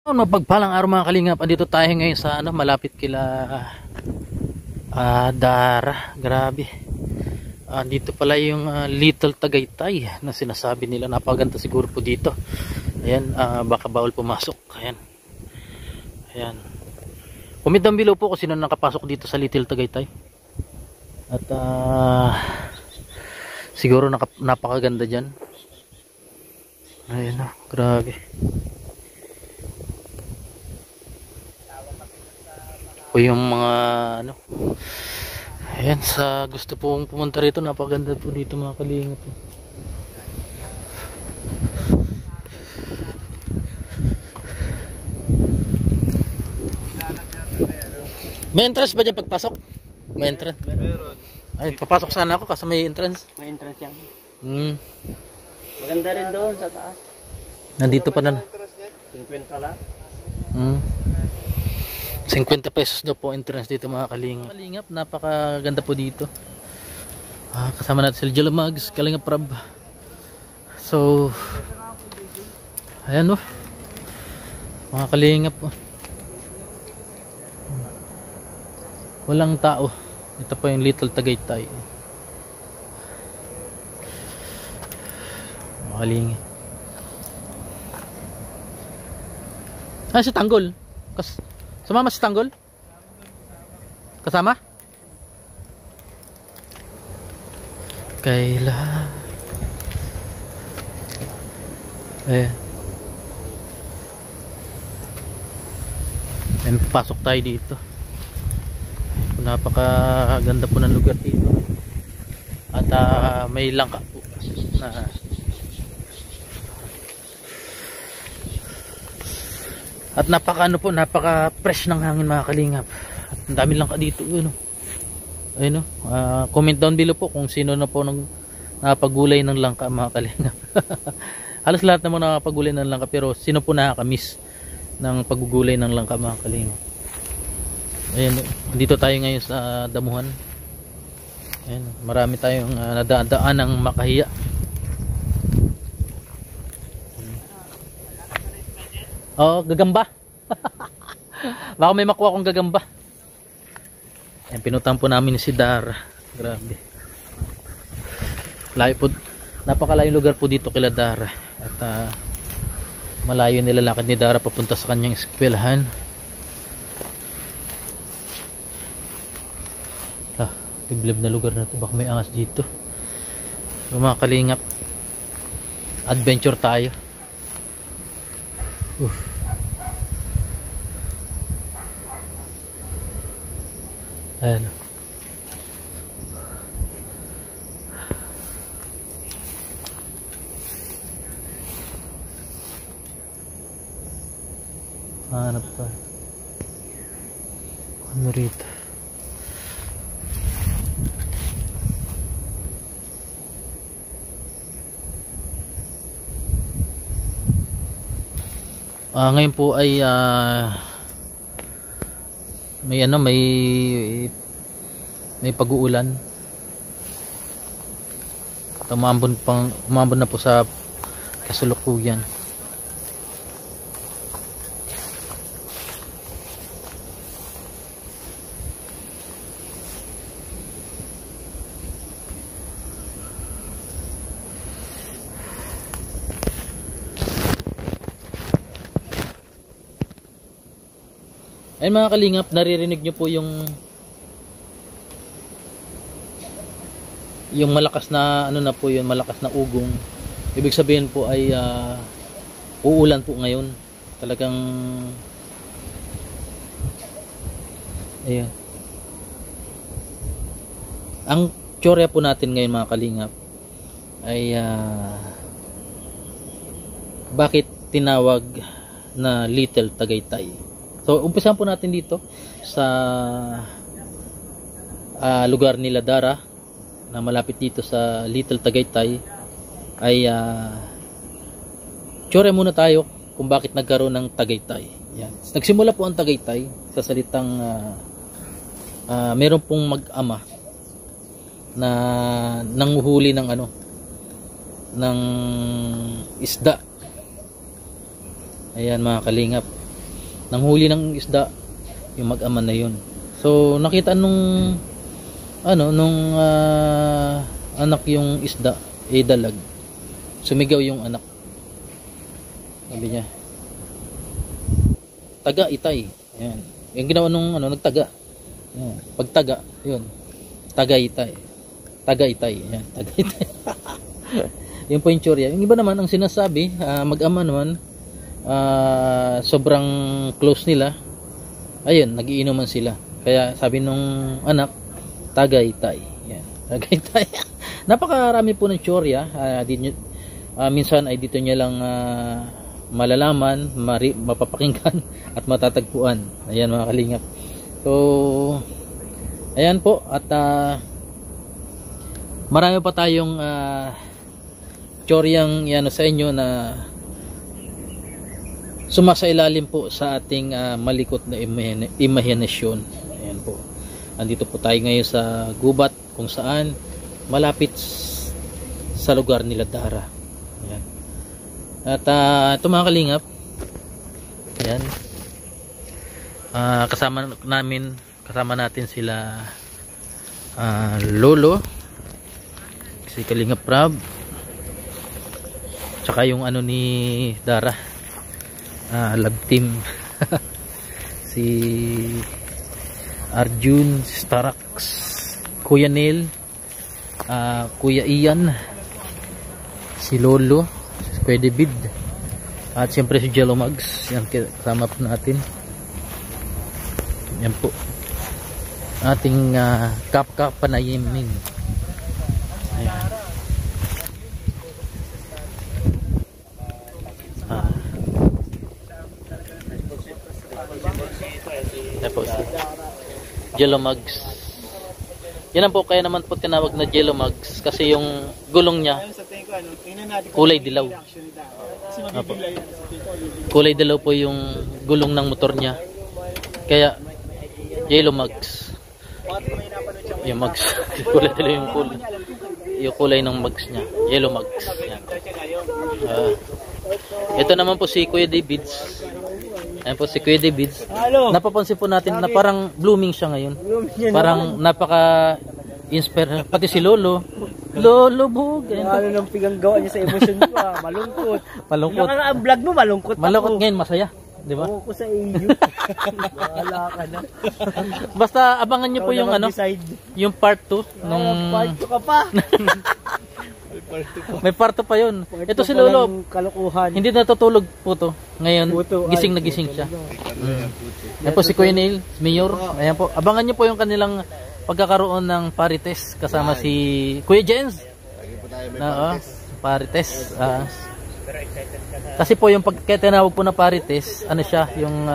Mapagpalang araw mga kalingap, andito tayo ngayon sa malapit kila Dara. Grabe. Dito pala yung Little Tagaytay na sinasabi nila. Napaganda siguro po dito. Ayan, baka bawal pumasok. Ayan. Ayan. Comment down below po kung sino nakapasok dito sa Little Tagaytay. At siguro napakaganda dyan. Ayan, grabe. O yung mga ayan, sa gusto pong pumunta rito, napaganda po dito mga kalingap. May entrance ba dyan pagpasok? May entrance? Meron. Ay, papasok sana ako kasi may entrance. May entrance yan. Maganda rin doon sa taas. Nandito pa na. 50 lang. 50 pesos daw po entrance dito mga kalingap. Napakaganda po dito. Kasama natin si Jello Mags, Kalingap Prab. So ayan mga kalingap. Walang tao. Ito po yung Little Tagaytay. Mga kalingap. Si Tanggol. Sumama si Tanggol? Kasama? Kailan? Pasok tayo dito. Napakaganda po ng lugar dito. At may langka po na at napaka fresh ng hangin mga kalingap. At ang dami lang ka dito ayun comment down below po kung sino na po nakapagulay ng langka mga kalingap. Halos lahat naman nakapagulay ng langka, pero sino po nakakamiss ng paggugulay ng langka mga kalingap. Ayun, dito tayo ngayon sa damuhan. Ayun, marami tayong nadaan ng makahiya. Gagamba. Baka may makuha akong gagamba. Ayan, pinutan po namin si Dara. Grabe. Layo po, napakalayong lugar po dito kila Dara. At malayo nilalakad ni Dara papunta sa kanyang eskwelahan. Tiblib na lugar na to. Baka may angas dito. So, mga kalingap, adventure tayo. Ayan. Hanap pa. Ano rito? Ngayon po ay may pag-uulan. Umambon na po sa kasalukuyan. Ay mga kalingap, naririnig nyo po yung malakas na po yun, malakas na ugong. Ibig sabihin po ay uulan po ngayon. Talagang ayan. Ang tsorya po natin ngayon mga kalingap ay bakit tinawag na Little Tagaytay. So umpisahan po natin dito sa lugar nila Dara na malapit dito sa Little Tagaytay. Ay tsorya muna tayo kung bakit nagkaroon ng Tagaytay. Yan. Nagsimula po ang Tagaytay sa salitang meron pong mag-ama na nanguhuli ng ng isda. Ayan mga kalingap. nanghuli ng isda yung mag-ama na yun. So nakita nung anak yung isda, dalag. Sumigaw yung anak. Sabi niya, taga itay. Yan. Yung ginawa nung nagtaga. Yan. Pagtaga, yun. Taga itay. Taga itay. Yan, taga itay. Yung po yung tsorya. Yung iba naman ang sinasabi, mag-ama naman, sobrang close nila. Ayun, nagiinuman sila. Kaya sabi nung anak, taga itay. Yan, taga itay. Napakarami po ng tsorya. Minsan ay dito niya lang malalaman, mapapakinggan at matatagpuan. Ayan mga kalingap. So ayan po, at marami pa tayong tsoryang sa inyo na sumasailalim po sa ating malikot na imahinasyon. Ayan po. Andito po tayo ngayon sa gubat kung saan malapit sa lugar nila Dara. Ayan. At ito mga kalingap, ayan, kasama natin sila Lolo, si Kalingap Prab, tsaka yung ni Dara, love team. Si Arjun, si Starax, Kuya Neil, Kuya Ian, si Lolo, si Kuya David, at siyempre si Jello Mags. Yan, kasama po natin. Yan po ating kapanayimin. Ayan. Yan po si Jello Mags. Yan po, kaya naman po tinawag na Jello Mags kasi yung gulong niya kulay dilaw. Kulay dilaw po yung gulong ng motor niya. Kaya Jello Mags. Yung Mags. Kulay dilaw yung kulay ng Mags niya. Jello Mags. Yan. Ito naman po si Kuya Davids. Ayan po si Kuya Davids. Napapansin po natin na parang blooming siya ngayon. Parang napaka-inspire. Pati si Lolo. Lolo Bog. Ano nang pinanggawa niya sa emosyon mo, malungkot. Malungkot. Ang vlog mo, malungkot. Malungkot ngayon, masaya. Di ba? Oo ko sa iyo. Wala ka na. Basta abangan niyo po yung yung part 2 nung part 2 ka pa. May part 2 pa yun. Ito si Lolo. Kalukuhan. Hindi natutulog po to. Ngayon, gising na gising siya. Ayan po si Kuya Neil, Mayor. Ayan po. Abangan niyo po yung kanilang pagkakaroon ng parites kasama si Kuya Jens. Parites. Kasi po yung pagkatinawag po na parites, siya, yung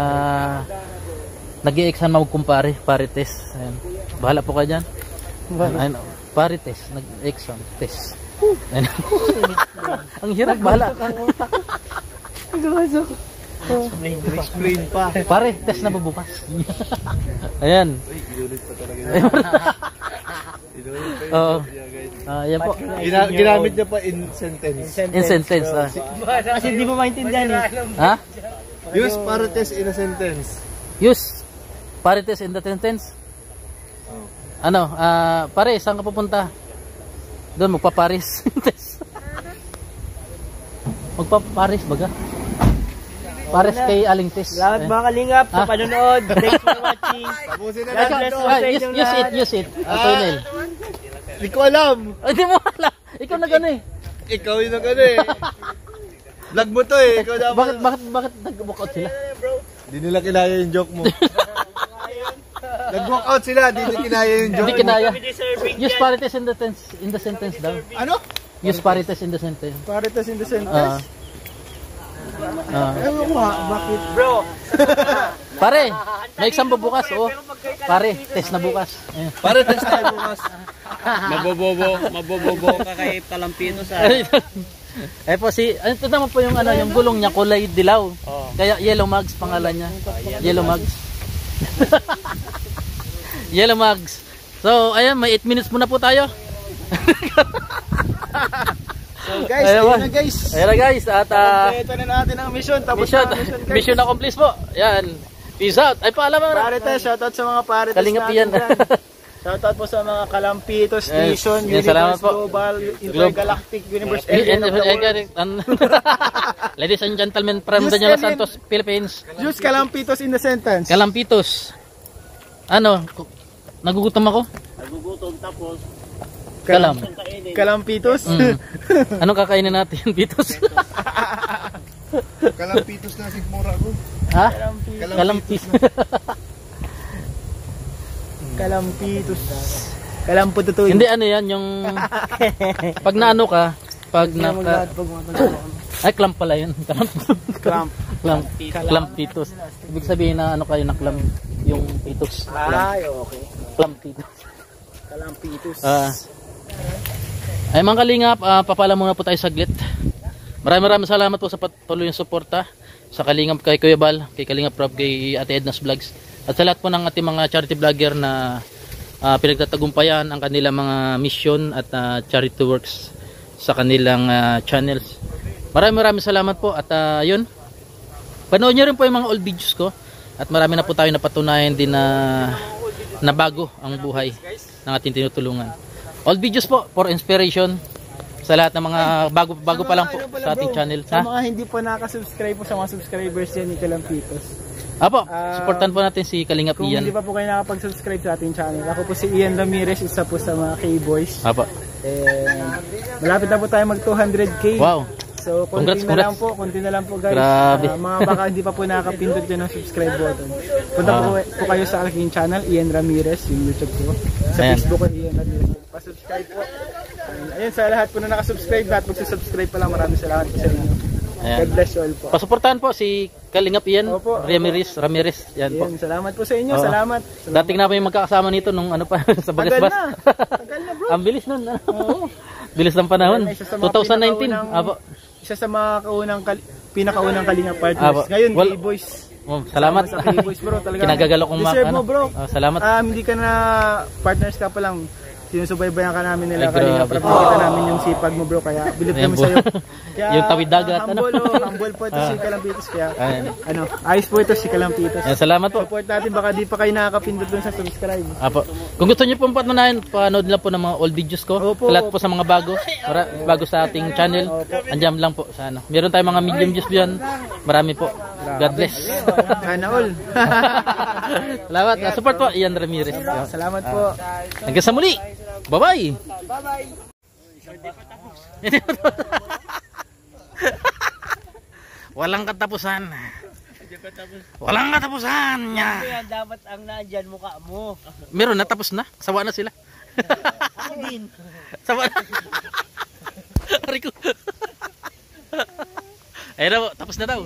nag-i-exam magkumpare, parites. Ayan. Bahala po kayo dyan. Parites, nag-exam, test. Ang hirap, bahala. May explain pa. Pare, test na bubukas. Ayan. Oo. Yan po. Ginamit niya pa in sentence. In sentence. Kasi hindi mo maintindihan eh. Ha? Use parites in a sentence. Use parites in the sentence. Pare, saan ka pupunta? Doon, magpaparis. Magpaparis baga. Paris kay Aling Tes. Salamat mga kalingap sa panonood. Thanks for watching. God bless po sa inyong lahat. Use it. Neil. Hindi ko alam. Hindi mo alam. Ikaw na gano'n eh. Ikaw yung na gano'n eh. Vlog mo to eh. Ikaw Bakit nag-walk out sila? Hindi nila kinaya yung joke mo. Nag-walk out sila. Hindi nila kinaya yung joke mo. Hindi kinaya. Use parites in the sentence daw. Ano? Use parites in the sentence. Parites in the sentence? Ewan ko ha, bakit? Bro! Pare, may exam bukas, Pare, test na bukas. Pare, test tayo bukas. Mabobobo ka kay Palampino sa... Po ito naman po yung yung gulong niya, kulay dilaw. Kaya Yellow Mags pangalan niya. Yellow Mags. Yellow Mags. So, ayan, may 8 minutes muna po tayo. So guys, Ayun ayun ba? na guys. Ayun na guys, at Ito na natin ang mission. Tapos mission, na ang mission guys. mission accomplish po. Yan. Peace out. Ay, paalam mo na. Parites, shoutout sa mga parites Kalingap natin yan. dyan. Shoutout po sa mga Kalampitos Yes. Station, Yes, salamat Universe po. Global, Intergalactic Universe, Eh, Alien of the World. Ladies and gentlemen from Just Daniela alien. Santos, Philippines. Use Kalampitos in the sentence. Kalampitos. Ano? Nagugutom ako? Nagugutom tapos Kalam. kainin. Kalampitos? Mm. Anong kakainin natin, Pitos? Kalampitos na si Mura ko. Ha? Kalampitos. Kalampis. Kalampitos. Kalampututoy. Hindi ano yan, yung pag naano ka, pag naka... Ay, clamp pala yun. Clamp. Clampitos. Ibig sabihin na ano kayo na clamp yung pitos. Ay, okay. Clampitos. Kalampitos. Ay mga kalingap, papala muna po tayo saglit. Maraming salamat po sa patuloy yung suporta sa Kalingap, kay Kuya Bal, kay Kalingap Rob, kay Ate Edna's Vlogs, at sa lahat po ng ating mga charity vlogger na pinagtatagumpayan ang kanilang mga mission at charity works sa kanilang channels. Maraming salamat po, at yun, panood nyo rin po yung mga old videos ko, at marami na po tayo napatunayan din na bago ang buhay ng ating tinutulungan. Old videos po for inspiration sa lahat ng mga bago pa lang po sa ating channel. Sa mga hindi po nakasubscribe po sa mga subscribers yan ni Kalampitos. Apo, supportan po natin si Kalingap Kung Ian. hindi pa po kayo nakapag-subscribe sa ating channel, ako po si Ian Ramirez, isa po sa mga K-Boys. Apo. Malapit na po tayo mag 200k. Wow. So, konti na lang po guys. Grabe. Mga baka hindi pa po nakapindot dyan ng subscribe button. Punta po kayo sa aking channel, Ian Ramirez, yung YouTube ko. Sa Ayan. Facebook ko, Ian Ramirez. Pa-subscribe po. Ayun, sa lahat po na nakasubscribe, lahat magsusubscribe pa lang, maraming salamat po sa inyo. Ayan. God bless you all po. Pasuportahan po si Kalingap Ian Opo. Ramirez. Yan po. Ayun, salamat po sa inyo, Oo. salamat. Dating na po yung magkakasama nito nung ano pa sa Tagal Bagasbas. na. Tagal na bro. Ang bilis nun. Oo. Bilis ng panahon. Isa sa mga 2019. pinakaunang- Apo. Isa sa mga pinakaunang Kalingap partners. Apo. Ngayon, Well, K-Boys. Oh, salamat. Sa K-Boys bro, talaga. Kinagagalo kong Deserve mo bro. salamat. Hindi ka na partners ka pa lang. Sinusubaybayan ka namin nila Ay, Kalingap. grabe. Kita namin yung sipag mo bro, kaya believe Ayan kami po. sa'yo. Kaya, Yung tawid dagat, ano? humble po ito si Kalampitos. Kaya, Ayan. ayos po ito si Kalampitos. Ayan, salamat po. Support natin, baka di pa kayo nakakapindot dun sa subscribe. Apo. Kung gusto niyo pong patunayan, panood lang po ng mga old videos ko. Opo. Sa lahat po sa mga bago sa ating channel. Andiyan lang po sa ano. Meron tayong mga medium views diyan. Marami po. God bless. Sana all. Salamat. Support po Ian Ramirez. Salamat po. Hanggang sa muli. Bye-bye. Walang katapusan. Walang katapusan niya. Kaya dapat ang nandyan mukha mo. Meron na, tapos na. Sawa na sila. Ako din. Sawa na. Aray ko. Ayun na po, tapos na daw.